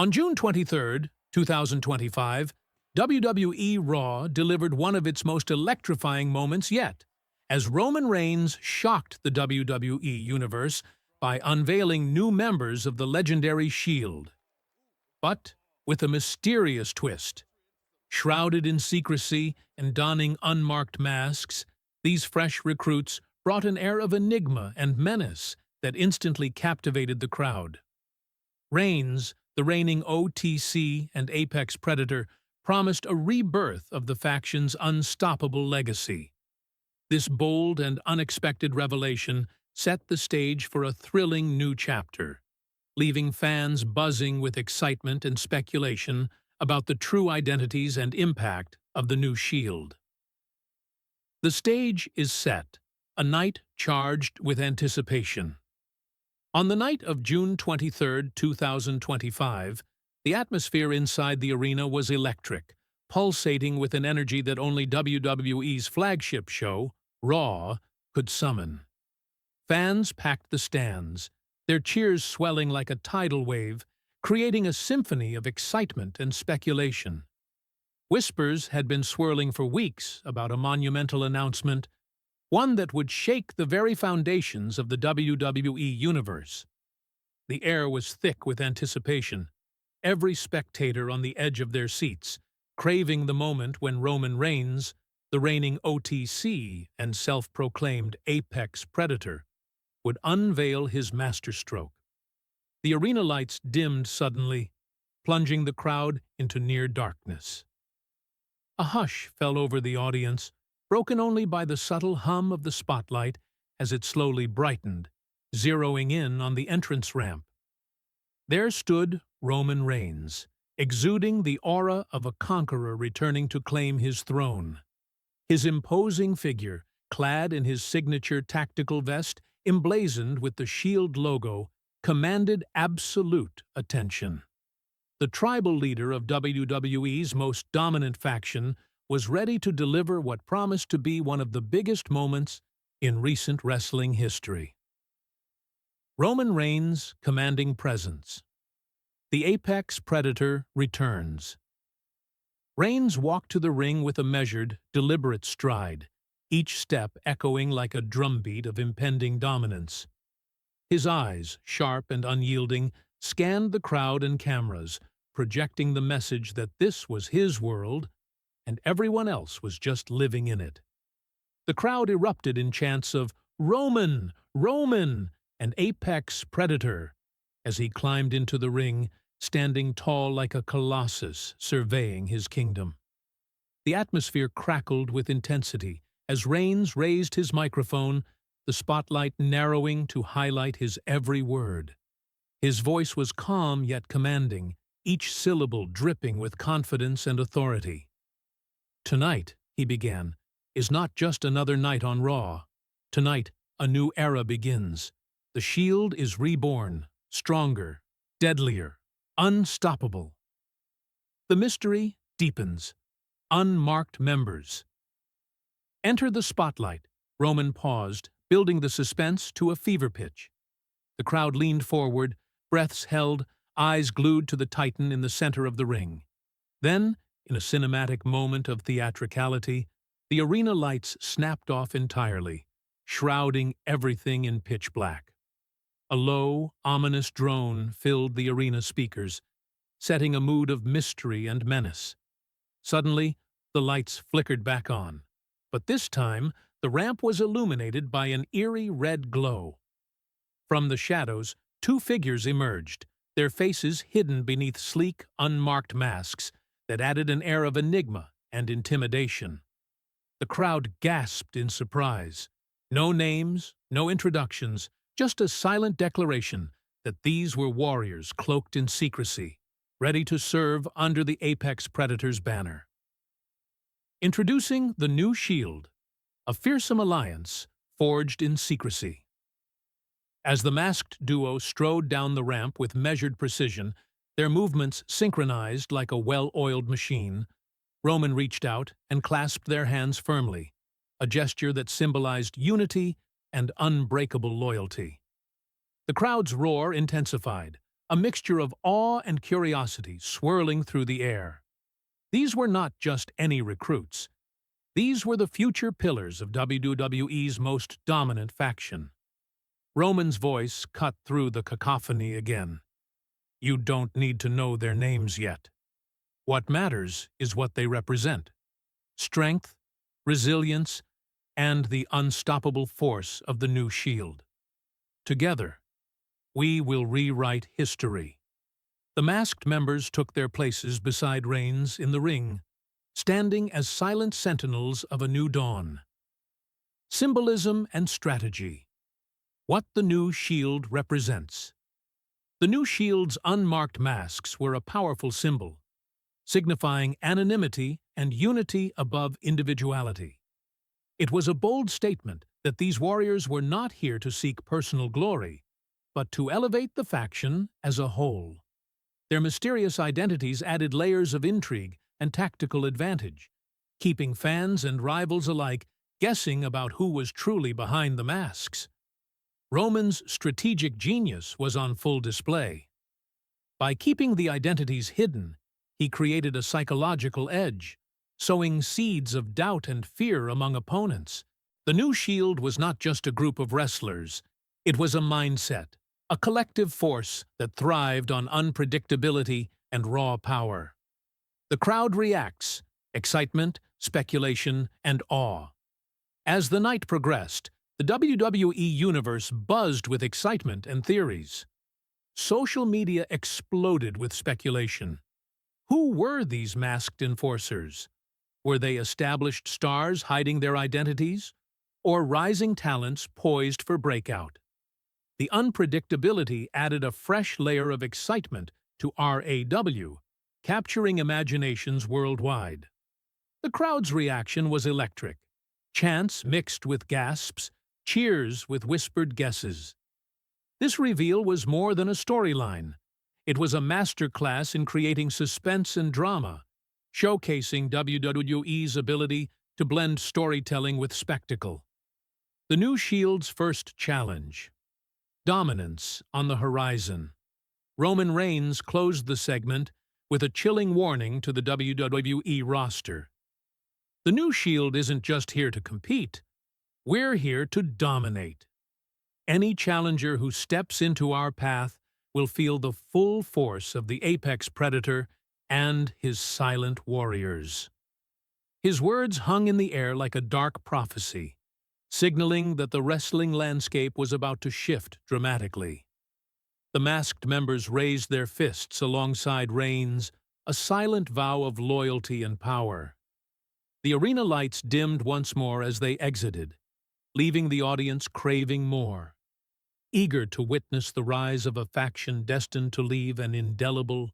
On June 23, 2025, WWE Raw delivered one of its most electrifying moments yet, as Roman Reigns shocked the WWE Universe by unveiling new members of the legendary Shield. But with a mysterious twist. Shrouded in secrecy and donning unmarked masks, these fresh recruits brought an air of enigma and menace that instantly captivated the crowd. Reigns, the reigning OTC and Apex Predator, promised a rebirth of the faction's unstoppable legacy. This bold and unexpected revelation set the stage for a thrilling new chapter, leaving fans buzzing with excitement and speculation about the true identities and impact of the new Shield. The stage is set, a night charged with anticipation. On the night of June 23, 2025, the atmosphere inside the arena was electric, pulsating with an energy that only WWE's flagship show, Raw, could summon. Fans packed the stands, their cheers swelling like a tidal wave, creating a symphony of excitement and speculation. Whispers had been swirling for weeks about a monumental announcement, one that would shake the very foundations of the WWE Universe. The air was thick with anticipation, every spectator on the edge of their seats, craving the moment when Roman Reigns, the reigning OTC and self-proclaimed Apex Predator, would unveil his masterstroke. The arena lights dimmed suddenly, plunging the crowd into near darkness. A hush fell over the audience, broken only by the subtle hum of the spotlight as it slowly brightened, zeroing in on the entrance ramp. There stood Roman Reigns, exuding the aura of a conqueror returning to claim his throne. His imposing figure, clad in his signature tactical vest, emblazoned with the Shield logo, commanded absolute attention. The tribal leader of WWE's most dominant faction was ready to deliver what promised to be one of the biggest moments in recent wrestling history. Roman Reigns' commanding presence. The Apex Predator returns. Reigns walked to the ring with a measured, deliberate stride, each step echoing like a drumbeat of impending dominance. His eyes, sharp and unyielding, scanned the crowd and cameras, projecting the message that this was his world and everyone else was just living in it. The crowd erupted in chants of "Roman! Roman!" and "Apex Predator" as he climbed into the ring, standing tall like a colossus surveying his kingdom. The atmosphere crackled with intensity as Reigns raised his microphone, the spotlight narrowing to highlight his every word. His voice was calm yet commanding, each syllable dripping with confidence and authority. "Tonight," he began, "is not just another night on Raw. Tonight, a new era begins. The Shield is reborn, stronger, deadlier, unstoppable. The mystery deepens. Unmarked members. Enter the spotlight." Roman paused, building the suspense to a fever pitch. The crowd leaned forward, breaths held, eyes glued to the Titan in the center of the ring. Then, in a cinematic moment of theatricality, the arena lights snapped off entirely, shrouding everything in pitch black. A low, ominous drone filled the arena speakers, setting a mood of mystery and menace. Suddenly, the lights flickered back on, but this time the ramp was illuminated by an eerie red glow. From the shadows, two figures emerged, their faces hidden beneath sleek, unmarked masks that added an air of enigma and intimidation. The crowd gasped in surprise. No names, no introductions, just a silent declaration that these were warriors cloaked in secrecy, ready to serve under the Apex Predator's banner. Introducing the new Shield, a fearsome alliance forged in secrecy. As the masked duo strode down the ramp with measured precision, their movements synchronized like a well-oiled machine, Roman reached out and clasped their hands firmly, a gesture that symbolized unity and unbreakable loyalty. The crowd's roar intensified, a mixture of awe and curiosity swirling through the air. These were not just any recruits. These were the future pillars of WWE's most dominant faction. Roman's voice cut through the cacophony again. You don't need to know their names yet. What matters is what they represent. Strength, resilience, and the unstoppable force of the new Shield. Together, we will rewrite history. The masked members took their places beside Reigns in the ring, standing as silent sentinels of a new dawn. Symbolism and strategy. What the new Shield represents. The new Shield's unmarked masks were a powerful symbol, signifying anonymity and unity above individuality. It was a bold statement that these warriors were not here to seek personal glory, but to elevate the faction as a whole. Their mysterious identities added layers of intrigue and tactical advantage, keeping fans and rivals alike guessing about who was truly behind the masks. Roman's strategic genius was on full display. By keeping the identities hidden, he created a psychological edge, sowing seeds of doubt and fear among opponents. The new Shield was not just a group of wrestlers. It was a mindset, a collective force that thrived on unpredictability and raw power. The crowd reacts, excitement, speculation, and awe. As the night progressed, the WWE Universe buzzed with excitement and theories. Social media exploded with speculation. Who were these masked enforcers? Were they established stars hiding their identities, or rising talents poised for breakout? The unpredictability added a fresh layer of excitement to RAW, capturing imaginations worldwide. The crowd's reaction was electric. Chants mixed with gasps, cheers with whispered guesses. This reveal was more than a storyline. It was a masterclass in creating suspense and drama, showcasing WWE's ability to blend storytelling with spectacle. The new Shield's first challenge. Dominance on the horizon. Roman Reigns closed the segment with a chilling warning to the WWE roster. The new Shield isn't just here to compete. We're here to dominate. Any challenger who steps into our path will feel the full force of the apex predator and his silent warriors. His words hung in the air like a dark prophecy, signaling that the wrestling landscape was about to shift dramatically. The masked members raised their fists alongside Reigns, a silent vow of loyalty and power. The arena lights dimmed once more as they exited, leaving the audience craving more, eager to witness the rise of a faction destined to leave an indelible